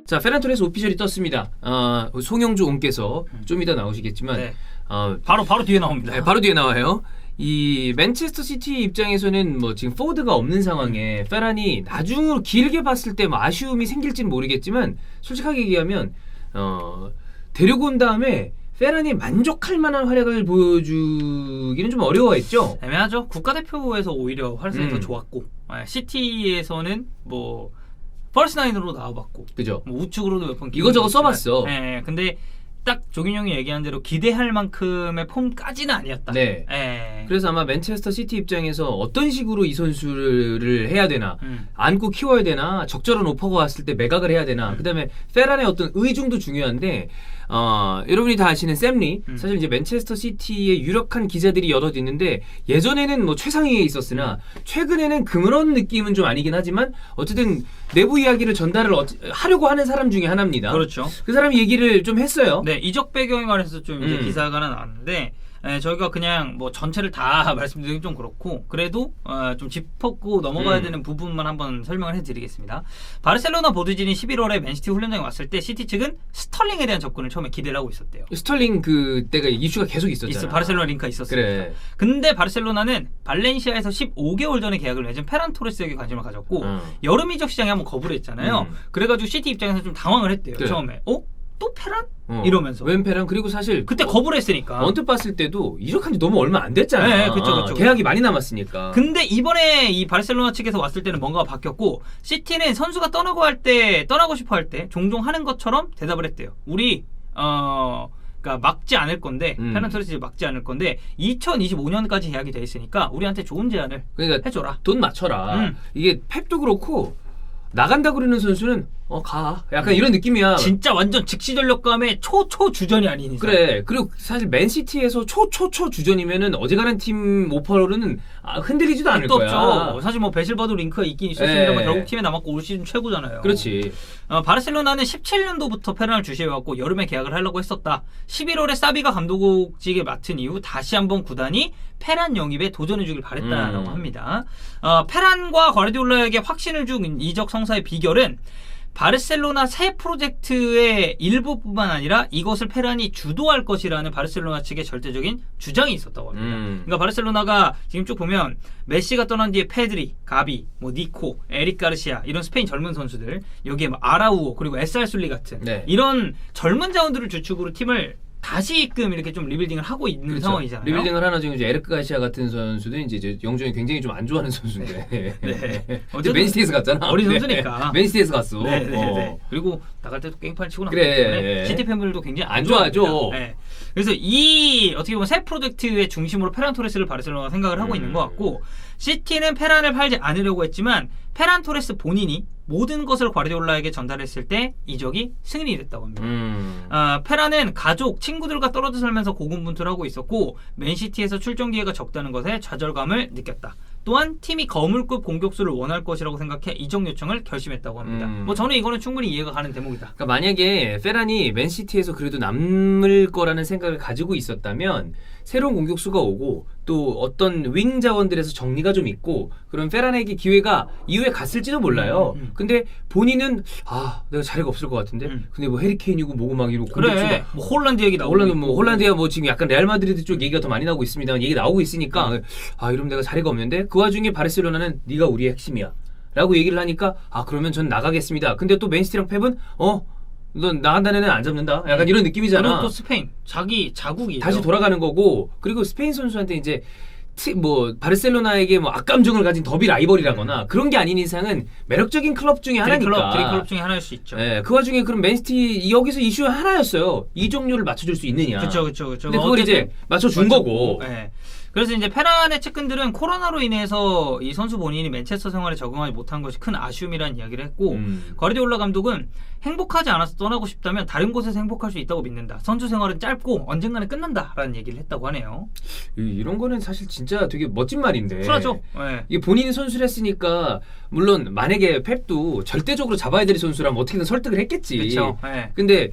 자, 페란 토레스 오피셜이 떴습니다. 송영주 옹께서 좀 이따 나오시겠지만 네. 바로 뒤에 나옵니다. 네, 바로 뒤에 나와요. 이 맨체스터 시티 입장에서는 뭐 지금 포워드가 없는 상황에 페란이 나중으로 길게 봤을 때 뭐 아쉬움이 생길지는 모르겠지만 솔직하게 얘기하면 데리고 온 다음에 페란이 만족할 만한 활약을 보여주기는 좀 어려워했죠. 애매하죠. 국가대표에서 오히려 활약이 더 좋았고 시티에서는 뭐 퍼스트9으로 나와봤고 그죠? 뭐 우측으로도 몇 번 이거저거 써봤어. 네, 근데 딱 조균 형이 얘기한 대로 기대할 만큼의 폼까지는 아니었다. 네. 네. 그래서 아마 맨체스터 시티 입장에서 어떤 식으로 이 선수를 해야 되나, 안고 키워야 되나, 적절한 오퍼가 왔을 때 매각을 해야 되나, 그다음에 페란의 어떤 의중도 중요한데, 여러분이 다 아시는 샘리, 사실 이제 맨체스터 시티의 유력한 기자들이 여럿 있는데 예전에는 뭐 최상위에 있었으나 최근에는 그런 느낌은 좀 아니긴 하지만 어쨌든 내부 이야기를 전달을 하려고 하는 사람 중에 하나입니다. 그렇죠. 그 사람이 얘기를 좀 했어요. 네, 이적 배경에 관해서 좀 이제 기사가 하나 나왔는데 저희가 그냥 뭐 전체를 다 말씀드리긴 좀 그렇고 그래도 좀 짚고 넘어가야 되는 부분만 한번 설명을 해드리겠습니다. 바르셀로나 보드진이 11월에 맨시티 훈련장에 왔을 때 시티 측은 스털링에 대한 접근을 처음에 기대를 하고 있었대요. 스털링 그때가 이슈가 계속 있었잖아. 바르셀로나 링크가 있었으니까. 그래. 근데 바르셀로나는 발렌시아에서 15개월 전에 계약을 맺은 페란 토레스에게 관심을 가졌고 여름 이적 시장에 한번 거부를 했잖아요. 그래가지고 시티 입장에서 좀 당황을 했대요. 그래. 처음에. 또 페란? 이러면서. 웬 페란? 그리고 사실 그때 거부를 했으니까. 언뜻 봤을 때도 이적한 지 너무 얼마 안 됐잖아. 네, 그쵸. 계약이 많이 남았으니까. 근데 이번에 이 바르셀로나 측에서 왔을 때는 뭔가가 바뀌었고 시티는 선수가 떠나고 싶어 할 때 종종 하는 것처럼 대답을 했대요. 우리 그러니까 막지 않을 건데 페란 토레스 막지 않을 건데 2025년까지 계약이 돼 있으니까 우리한테 좋은 제안을 그러니까 해줘라. 돈 맞춰라. 이게 펩도 그렇고 나간다 그러는 선수는 가. 약간 이런 느낌이야. 진짜 완전 즉시 전력감의 초초 주전이 아닌 이상. 그래. 그리고 사실 맨시티에서 초초 주전이면은 어지간한 팀 오퍼로는 흔들리지도 않을 거야. 없죠. 사실 뭐 베실바도 링크가 있긴 있었습니다만 결국 팀에 남았고 올 시즌 최고잖아요. 그렇지. 바르셀로나는 17년도부터 페란을 주시해왔고 여름에 계약을 하려고 했었다. 11월에 사비가 감독직을 맡은 이후 다시 한번 구단이 페란 영입에 도전해주길 바랬다라고 합니다. 페란과 과르디올라에게 확신을 준 이적 성사의 비결은 바르셀로나 새 프로젝트의 일부뿐만 아니라 이것을 페란이 주도할 것이라는 바르셀로나 측의 절대적인 주장이 있었다고 합니다. 그러니까 바르셀로나가 지금 쭉 보면 메시가 떠난 뒤에 페드리, 가비, 뭐 니코, 에릭 가르시아 이런 스페인 젊은 선수들 여기에 뭐 아라우오 그리고 에스알 술리 같은 이런 젊은 자원들을 주축으로 팀을 다시금 이렇게 좀 리빌딩을 하고 있는 그렇죠. 상황이잖아요. 리빌딩을 하나 중에 에릭 가시아 같은 선수는 이제 영종이 굉장히 좀 안 좋아하는 선수인데. 네. 맨시티에서 갔잖아. 어린 선수니까. 맨시티에서 갔어. 네. 그리고 나갈 때도 깽판 치고 그래. 나갔기 때문에 시티 팬들도 굉장히 안 좋아하죠. 네. 그래서 이 어떻게 보면 새 프로젝트의 중심으로 페란 토레스를 바르셀로나가 생각을 하고 있는 것 같고 시티는 페란을 팔지 않으려고 했지만 페란 토레스 본인이 모든 것을 과르디올라에게 전달했을 때 이적이 승인이 됐다고 합니다. 페란은 가족, 친구들과 떨어져 살면서 고군분투를 하고 있었고 맨시티에서 출전 기회가 적다는 것에 좌절감을 느꼈다. 또한 팀이 거물급 공격수를 원할 것이라고 생각해 이적 요청을 결심했다고 합니다. 뭐 저는 이거는 충분히 이해가 가는 대목이다. 그러니까 만약에 페란이 맨시티에서 그래도 남을 거라는 생각을 가지고 있었다면 새로운 공격수가 오고 또 어떤 윙 자원들에서 정리가 좀 있고 그런 페란에게 기회가 이후에 갔을지도 몰라요. 근데 본인은 내가 자리가 없을 것 같은데 근데 뭐 해리케인이고 뭐고 막 이러고 그래 뭐 홀란드 얘기 나오고 홀란드야 뭐 지금 약간 레알 마드리드 쪽 얘기가 더 많이 나오고 있습니다만 얘기 나오고 있으니까 이러면 내가 자리가 없는데 그 와중에 바르셀로나는 네가 우리의 핵심이야 라고 얘기를 하니까 그러면 전 나가겠습니다. 근데 또 맨시티랑 펩은 넌 나간다는 애는 안 잡는다. 약간 이런 느낌이잖아. 그리고 또 스페인 자기 자국이죠. 다시 돌아가는 거고 그리고 스페인 선수한테 이제 바르셀로나에게 뭐 악감정을 가진 더비 라이벌이라거나 그런 게 아닌 이상은 매력적인 클럽 중에 하나니까. 드림클럽 중에 하나일 수 있죠. 네, 그 와중에 그럼 맨시티 여기서 이슈 하나였어요. 이 종류를 맞춰줄 수 있느냐. 그렇죠. 근데 그걸 이제 맞춰준 거고. 네. 그래서 이제 페란의 측근들은 코로나로 인해서 이 선수 본인이 맨체스터 생활에 적응하지 못한 것이 큰 아쉬움이라는 이야기를 했고 과르디올라 감독은 행복하지 않아서 떠나고 싶다면 다른 곳에서 행복할 수 있다고 믿는다. 선수 생활은 짧고 언젠가는 끝난다라는 얘기를 했다고 하네요. 이런 거는 사실 진짜 되게 멋진 말인데. 쿨하죠. 네. 이게 본인이 선수를 했으니까 물론 만약에 펩도 절대적으로 잡아야 될 선수라면 어떻게든 설득을 했겠지. 그렇죠. 네. 근데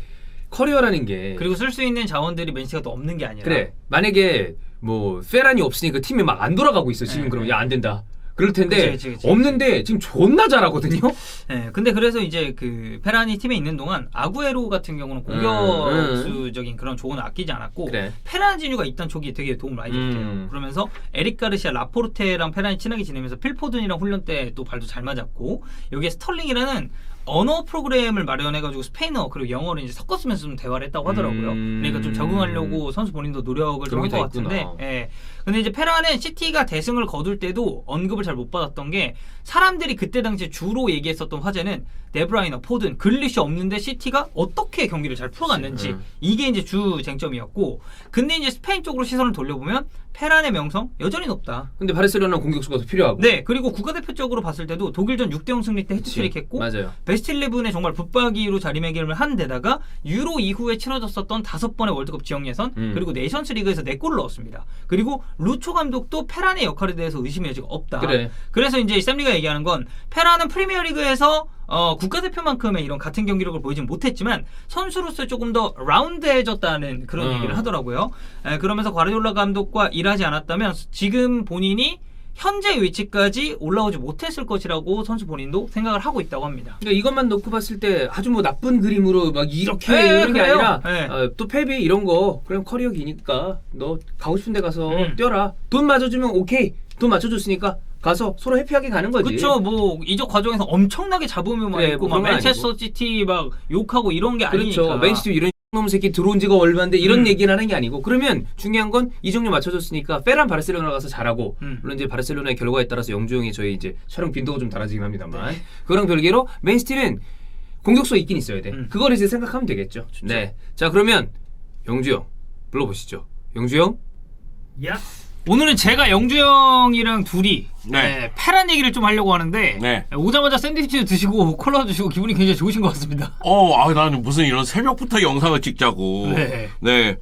커리어라는 게 그리고 쓸 수 있는 자원들이 맨시티가 또 없는 게 아니라 그래 만약에 뭐 페란이 없으니까 팀이 막 안 돌아가고 있어 지금. 네, 그러면 야 안 된다. 그럴 텐데 그치. 없는데 지금 존나 잘하거든요. 네, 근데 그래서 이제 그 페란이 팀에 있는 동안 아구에로 같은 경우는 공격수적인 그런 조언을 아끼지 않았고 그래. 페란 진유가 있던 초기에 되게 도움을 많이 줬대요. 그러면서 에릭 가르시아, 라포르테랑 페란이 친하게 지내면서 필포든이랑 훈련 때 또 발도 잘 맞았고 여기에 스털링이라는 언어 프로그램을 마련해가지고 스페인어 그리고 영어를 이제 섞어 쓰면서 좀 대화를 했다고 하더라고요. 그러니까 좀 적응하려고 선수 본인도 노력을 좀 한 것 같은데. 예. 근데 이제 페란은 시티가 대승을 거둘 때도 언급을 잘 못 받았던 게 사람들이 그때 당시에 주로 얘기했었던 화제는 데브라이너, 포든, 글리시 없는데 시티가 어떻게 경기를 잘 풀어갔는지 이게 이제 주 쟁점이었고 근데 이제 스페인 쪽으로 시선을 돌려보면 페란의 명성 여전히 높다. 근데 바르셀로나 공격수가 더 필요하고. 네, 그리고 국가대표적으로 봤을 때도 독일전 6대0 승리 때 해트트릭 했고 맞아요. 베스트 11에 정말 붙박이로 자리매김을 한 데다가 유로 이후에 치러졌었던 5번의 월드컵 지역 예선 그리고 네이션스 리그에서 4골을 넣었습니다. 그리고 루초 감독도 페란의 역할에 대해서 의심의 여지가 없다. 그래. 그래서 이제 샘리가 얘기하는 건 페란은 프리미어리그에서 국가대표만큼의 이런 같은 경기력을 보이진 못했지만 선수로서 조금 더 라운드해졌다는 그런 얘기를 하더라고요. 그러면서 과르디올라 감독과 일하지 않았다면 지금 본인이 현재 위치까지 올라오지 못했을 것이라고 선수 본인도 생각을 하고 있다고 합니다. 그러니까 이것만 놓고 봤을 때 아주 뭐 나쁜 그림으로 막 이렇게 네, 이런 게 그래요. 아니라 네. 또 패배 이런 거 그냥 커리어 기니까 너 가고 싶은 데 가서 뛰어라. 돈 맞춰주면 오케이. 돈 맞춰줬으니까 가서 서로 해피하게 가는 거지. 그렇죠. 뭐 이적 과정에서 엄청나게 잡으면 막 그래, 있고 뭐 막 그런 건 맨체스터 아니고. 시티 막 욕하고 이런 게 그렇죠. 아니니까. 맨시티 이런 놈 새끼 들어온 지가 얼마인데 이런 얘기를 하는 게 아니고 그러면 중요한 건 이적료 맞춰줬으니까 페란 바르셀로나 가서 잘하고 물론 이제 바르셀로나의 결과에 따라서 영주 형이 저희 이제 촬영 빈도가 좀 달라지긴 합니다만 그거랑 별개로 맨시티는 공격수가 있긴 있어야 돼. 그걸 이제 생각하면 되겠죠. 네. 자 그러면 영주 형 불러보시죠. 영주 형. 야. 오늘은 제가 영주 형이랑 둘이 네. 페란 얘기를 좀 하려고 하는데 네. 오자마자 샌드위치 드시고 콜라 드시고 기분이 굉장히 좋으신 것 같습니다. 나는 무슨 이런 새벽부터 영상을 찍자고. 네.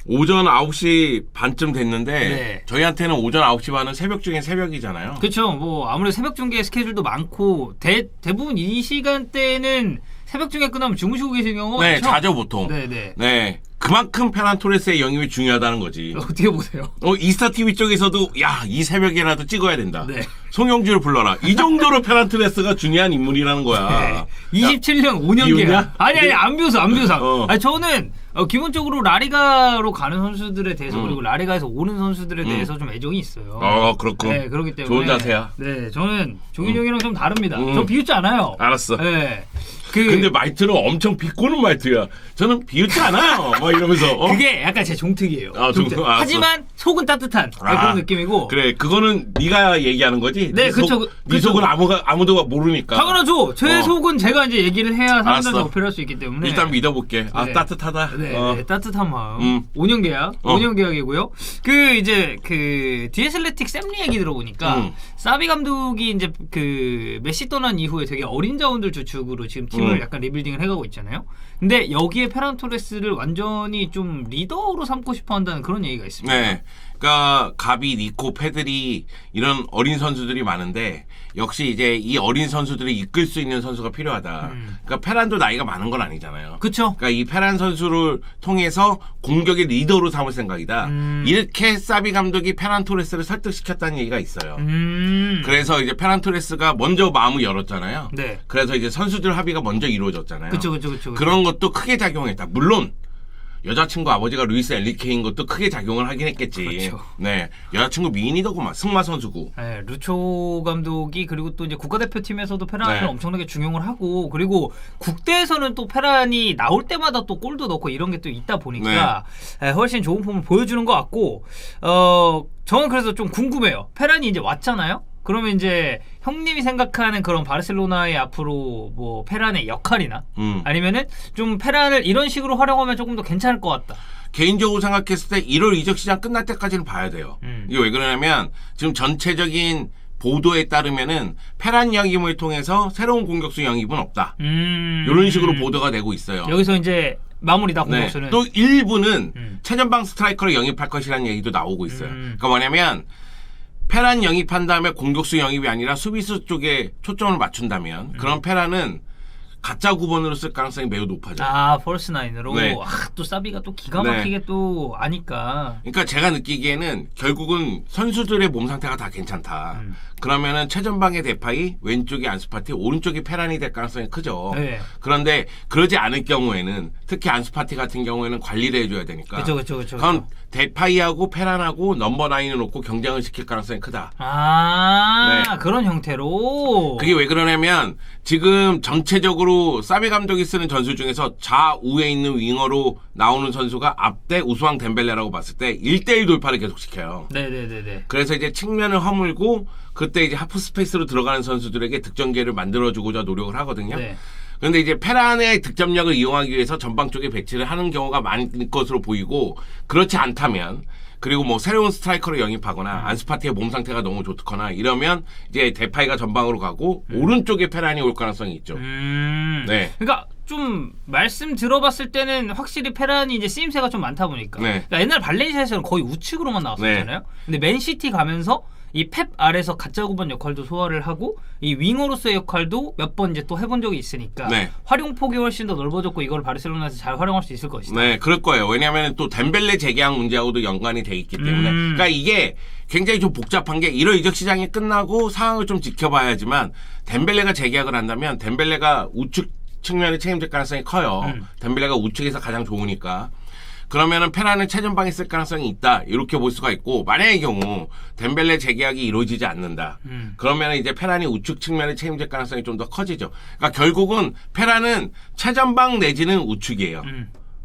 오전 9시 반쯤 됐는데 네. 저희한테는 오전 9시 반은 새벽 중에 새벽이잖아요. 그렇죠. 뭐 아무래도 새벽 중계 스케줄도 많고 대부분 이 시간대는 새벽 중에 끝나면 주무시고 계시는 경우가 네, 많죠? 자죠 보통. 네네. 네. 그만큼 페란 토레스의 영입이 중요하다는 거지. 어떻게 보세요? 이스타 TV 쪽에서도 이 새벽에라도 찍어야 된다. 네. 송영주를 불러라. 이 정도로 페란 토레스가 중요한 인물이라는 거야. 27년 5년 비웃냐? 계약. 아니 안 비웃어. 어. 아니 저는 기본적으로 라리가로 가는 선수들에 대해서 그리고 라리가에서 오는 선수들에 대해서 좀 애정이 있어요. 그렇군. 네, 그렇기 때문에 좋은 자세야. 네, 저는 종인 형이랑 좀 다릅니다. 저 비웃지 않아요. 알았어. 네. 근데 말투는 엄청 비꼬는 말투야. 저는 비웃지 않아요. 막 이러면서. 그게 약간 제 종특이에요. 종특. 알았어. 하지만 속은 따뜻한 그런 느낌이고. 그래, 그거는 네가 얘기하는 거지. 네, 그쵸. 네 속은 아무도 모르니까. 당연하죠. 제 속은 제가 이제 얘기를 해야 사람들한테 알았어. 어필할 수 있기 때문에. 일단 믿어볼게. 네. 따뜻하다. 네, 따뜻한 마음. 5년 계약. 5년 계약이고요. 이제 디에슬레틱 샘리 얘기 들어보니까 사비 감독이 이제 메시 떠난 이후에 되게 어린 자원들 주축으로 지금 팀을 약간 리빌딩을 해가고 있잖아요. 근데 여기에 페란 토레스를 완전히 좀 리더로 삼고 싶어 한다는 그런 얘기가 있습니다. 네. 그러니까 가비, 니코, 페드리 이런 어린 선수들이 많은데 역시 이제 이 어린 선수들을 이끌 수 있는 선수가 필요하다. 그러니까 페란도 나이가 많은 건 아니잖아요. 그렇죠. 그러니까 이 페란 선수를 통해서 공격의 리더로 삼을 생각이다. 이렇게 사비 감독이 페란 토레스를 설득시켰다는 얘기가 있어요. 그래서 이제 페란 토레스가 먼저 마음을 열었잖아요. 네. 그래서 이제 선수들 합의가 먼저 이루어졌잖아요. 그쵸. 그런 것도 크게 작용했다. 물론 여자친구 아버지가 루이스 엘리케인 것도 크게 작용을 하긴 했겠지. 그렇죠. 네, 여자친구 미인이더구만. 승마 선수고. 네, 루초 감독이 그리고 또 이제 국가대표팀에서도 페란을 네. 엄청나게 중용을 하고 그리고 국대에서는 또 페란이 나올 때마다 또 골도 넣고 이런 게 또 있다 보니까 훨씬 좋은 폼을 보여주는 것 같고 저는 그래서 좀 궁금해요. 페란이 이제 왔잖아요. 그러면 이제 형님이 생각하는 그런 바르셀로나의 앞으로 뭐 페란의 역할이나 아니면은 좀 페란을 이런 식으로 활용하면 조금 더 괜찮을 것 같다. 개인적으로 생각했을 때 1월 이적 시장 끝날 때까지는 봐야 돼요. 이게 왜 그러냐면 지금 전체적인 보도에 따르면은 페란 영입을 통해서 새로운 공격수 영입은 없다. 이런 식으로 보도가 되고 있어요. 여기서 이제 마무리다 네. 공격수는. 또 일부는 최전방 스트라이커를 영입할 것이라는 얘기도 나오고 있어요. 그러니까 뭐냐면 페란 영입한 다음에 공격수 영입이 아니라 수비수 쪽에 초점을 맞춘다면 그런 페란은 가짜 9번으로 쓸 가능성이 매우 높아져요. 아, 폴스 9으로. 네. 또 사비가 또 기가 막히게 또 아니까. 그러니까 제가 느끼기에는 결국은 선수들의 몸 상태가 다 괜찮다. 그러면은 최전방의 데파이, 왼쪽이 안수파티, 오른쪽이 페란이 될 가능성이 크죠. 네. 그런데 그러지 않을 경우에는 특히 안수파티 같은 경우에는 관리를 해줘야 되니까. 그렇죠. 그럼 데파이하고 페란하고 넘버 9을 놓고 경쟁을 시킬 가능성이 크다. 아, 그런 형태로. 그게 왜 그러냐면 지금 전체적으로 사비 감독이 쓰는 전술 중에서 좌우에 있는 윙어로 나오는 선수가 앞대 우수왕 덴벨레라고 봤을 때 1대1 돌파를 계속 시켜요. 네네네네. 그래서 이제 측면을 허물고 그때 이제 하프 스페이스로 들어가는 선수들에게 득점 기회를 만들어주고자 노력을 하거든요. 네. 그런데 이제 페란의 득점력을 이용하기 위해서 전방 쪽에 배치를 하는 경우가 많을 것으로 보이고 그렇지 않다면 그리고 뭐 새로운 스트라이커를 영입하거나 안스파티의 몸 상태가 너무 좋거나 이러면 이제 데파이가 전방으로 가고 오른쪽에 페란이 올 가능성이 있죠. 네. 그러니까 좀 말씀 들어봤을 때는 확실히 페란이 이제 쓰임새가 좀 많다 보니까. 네. 그러니까 옛날 발렌시아에서는 거의 우측으로만 나왔었잖아요. 근데 맨시티 가면서 이 펩 아래서 가짜 9번 역할도 소화를 하고 이 윙어로서의 역할도 몇 번 이제 또 해본 적이 있으니까 네. 활용폭이 훨씬 더 넓어졌고 이걸 바르셀로나에서 잘 활용할 수 있을 것이다. 네, 그럴 거예요. 왜냐하면 또 덴벨레 재계약 문제하고도 연관이 돼 있기 때문에. 그러니까 이게 굉장히 좀 복잡한 게 1월 이적 시장이 끝나고 상황을 좀 지켜봐야지만 덴벨레가 재계약을 한다면 덴벨레가 우측 측면에 책임질 가능성이 커요. 덴벨레가 우측에서 가장 좋으니까. 그러면은 페란은 최전방에 쓸 가능성이 있다 이렇게 볼 수가 있고 만약의 경우 덴벨레 재계약이 이루어지지 않는다 그러면 이제 페란이 우측 측면에 책임질 가능성이 좀 더 커지죠. 그러니까 결국은 페란은 최전방 내지는 우측이에요.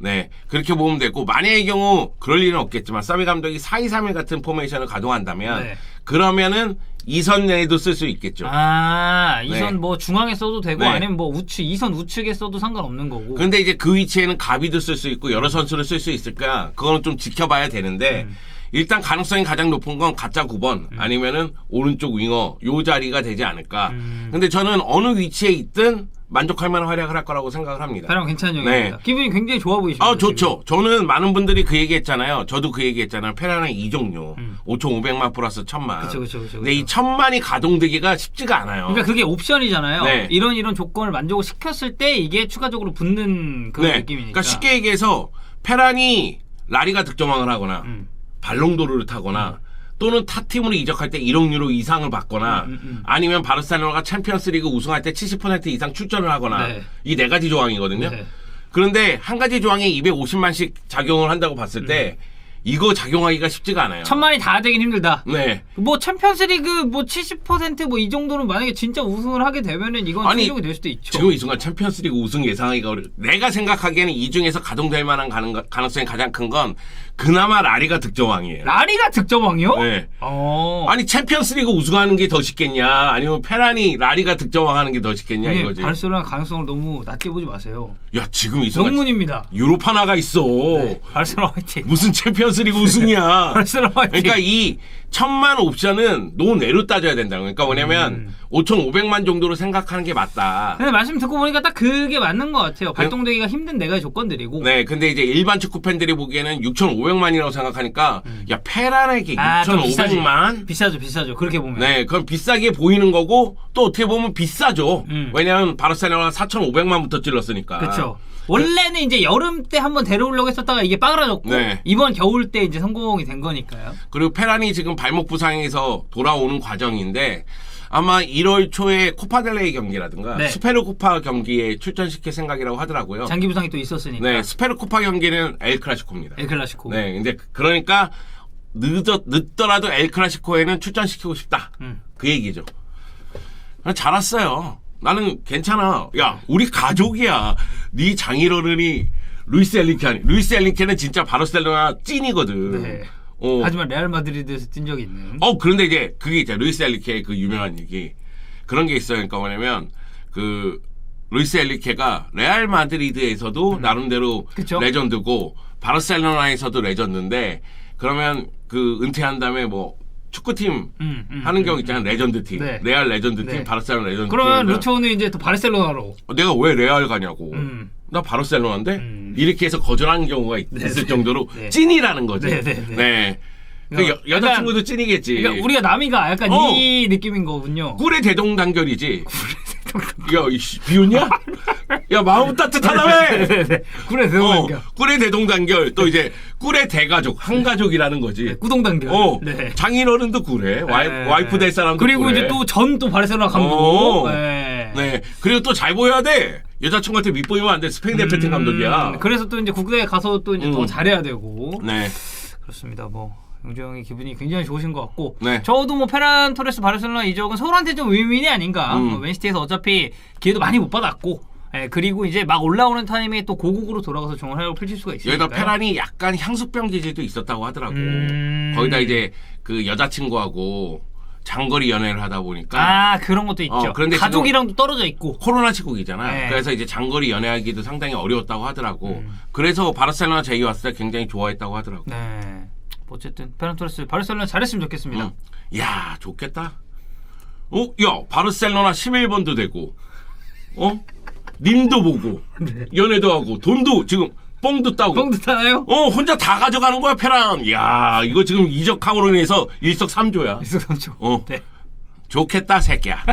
네, 그렇게 보면 되고 만약의 경우 그럴 일은 없겠지만 사비 감독이 4-2-3-1 같은 포메이션을 가동한다면 네. 그러면은 2선 내에도 쓸 수 있겠죠. 아, 이선 네. 뭐 중앙에 써도 되고 네. 아니면 뭐 우측 2선 우측에 써도 상관없는 거고. 근데 이제 그 위치에는 가비도 쓸 수 있고 여러 선수를 쓸 수 있을까 그거는 좀 지켜봐야 되는데 일단 가능성이 가장 높은 건 가짜 9번 아니면은 오른쪽 윙어 요 자리가 되지 않을까. 근데 저는 어느 위치에 있든 만족할 만한 활약을 할 거라고 생각을 합니다. 페란 괜찮은 얘기입니다. 네. 기분이 굉장히 좋아 보이십니다. 아, 좋죠. 저는 많은 분들이 그 얘기 했잖아요. 저도 그 얘기 했잖아요. 페란은 이 종류. 5,500만 플러스 1,000만. 그쵸. 근데 이 1,000만이 가동되기가 쉽지가 않아요. 그러니까 그게 옵션이잖아요. 네. 이런 조건을 만족을 시켰을 때 이게 추가적으로 붙는 그런 느낌이니까. 그러니까 쉽게 얘기해서 페란이 라리가 득점왕을 하거나 발롱도르를 타거나 또는 타 팀으로 이적할 때 1억 유로 이상을 받거나 아니면 바르셀로나가 챔피언스리그 우승할 때 70% 이상 출전을 하거나 네. 이 네 가지 조항이거든요. 네. 그런데 한 가지 조항에 250만씩 작용을 한다고 봤을 때 이거 작용하기가 쉽지가 않아요. 1,000만이 다 되긴 힘들다. 네. 뭐 챔피언스리그 뭐 70% 뭐 이 정도는 만약에 진짜 우승을 하게 되면은 이건 아니, 충족이 될 수도 있죠. 지금 이 순간 챔피언스리그 우승 예상하기가 어려워. 내가 생각하기에는 이 중에서 가동될 만한 가능성이 가장 큰 건 그나마 라리가 득점왕이에요. 라리가 득점왕이요? 네. 어. 아니 챔피언스리그 우승하는 게 더 쉽겠냐? 아니면 페란이 라리가 득점왕하는 게 더 쉽겠냐 형님, 이거지. 바르셀로나 가능성을 너무 낮게 보지 마세요. 야 지금 이 순간 명문입니다. 유로파 나가 있어. 바르셀로나 화이팅. 무슨 챔피언스리그 우승이야? 바르셀로나 화이팅. 그러니까 이 1,000만 옵션은 노내로 따져야 된다고. 그러니까 뭐냐면 5,500만 정도로 생각하는 게 맞다. 근데 말씀 듣고 보니까 딱 그게 맞는 것 같아요. 발동되기가 힘든 네 가지 조건들이고. 네, 근데 이제 일반 축구 팬들이 보기에는 6,500만이라고 생각하니까 야 페란에게 좀 6,500만? 비싸죠. 그렇게 보면. 네, 그럼 비싸게 보이는 거고 또 어떻게 보면 비싸죠. 왜냐하면 바르셀로나 4,500만부터 찔렀으니까. 그렇죠. 원래는 이제 여름 때 한번 데려오려고 했었다가 이게 빠그라졌고 네. 이번 겨울 때 이제 성공이 된 거니까요. 그리고 페란이 지금 발목 부상에서 돌아오는 과정인데 아마 1월 초에 코파델레이 경기라든가 네. 스페르코파 경기에 출전시킬 생각이라고 하더라고요. 장기 부상이 또 있었으니까. 네, 스페르코파 경기는 엘 클라시코입니다. 엘 클라시코. 네, 이제 그러니까 늦더라도 엘 클라시코에는 출전시키고 싶다. 그 얘기죠. 잘 왔어요. 나는 괜찮아. 야, 우리 가족이야. 네 장인어른이 루이스 엘리케 아니. 루이스 엘리케는 진짜 바르셀로나 찐이거든. 네. 하지만 레알 마드리드에서 뛴 적이 있는. 그런데 이제 그게 있잖아. 루이스 엘리케의 그 유명한 얘기. 그런 게 있어요. 그러니까 뭐냐면 그 루이스 엘리케가 레알 마드리드에서도 나름대로 그쵸? 레전드고 바르셀로나에서도 레전드인데 그러면 그 은퇴한 다음에 뭐 축구팀 하는 경우 있잖아요. 레전드 팀. 네. 레알 레전드 팀, 네. 바르셀로나 레전드 팀. 그러면 루초는 이제 또 바르셀로나로. 내가 왜 레알 가냐고. 나 바르셀로나인데 이렇게 해서 거절하는 경우가 있을 정도로 네. 찐이라는 거지. 네. 네. 그 여자친구도 찐이겠지. 그러니까 우리가 남이가 약간 이 느낌인 거군요. 꿀의 대동단결이지. 야, 이씨, 비웃냐? 야, 마음 따뜻하다며! 꿀의 대동단결. 꿀의 대동단결. 또 이제, 꿀의 대가족, 한가족이라는 거지. 꾸동단결. 네. 장인어른도 꿀해. 와이프 될 사람도 그리고 꿀해. 이제 또 전 또 바르셀로나 감독. 네. 네. 그리고 또 잘 보여야 돼. 여자친구한테 밑보이면 안 돼. 스페인 대표팀 감독이야. 그래서 또 이제 국대에 가서 또 이제 더 잘해야 되고. 네. 그렇습니다. 뭐 영주 형이 기분이 굉장히 좋으신 것 같고. 네. 저도 뭐 페란 토레스 바르셀로나 이적은 서울한테 좀 윈윈이 아닌가. 맨시티에서 어차피 기회도 많이 못 받았고. 그리고 이제 막 올라오는 타임에 또 고국으로 돌아가서 좋은 활약을 펼칠 수가 있으니까. 여기다 페란이 약간 향수병 기질도 있었다고 하더라고. 거기다 이제 그 여자친구하고 장거리 연애를 하다 보니까 그런 것도 있죠. 그런데 가족이랑도 떨어져 있고. 코로나 시국이잖아. 네. 그래서 이제 장거리 연애하기도 상당히 어려웠다고 하더라고. 그래서 바르셀로나 제의 왔을 때 굉장히 좋아했다고 하더라고. 네. 어쨌든 페란 토레스 바르셀로나 잘했으면 좋겠습니다. 야, 좋겠다. 야, 바르셀로나 11번도 되고, 님도 보고, 연애도 하고, 돈도 지금 뽕도 따고. 뽕도 타나요? 혼자 다 가져가는 거야, 페란. 야, 이거 지금 이적함으로 인해서 일석삼조야. 일석삼조. 네. 좋겠다, 새끼야.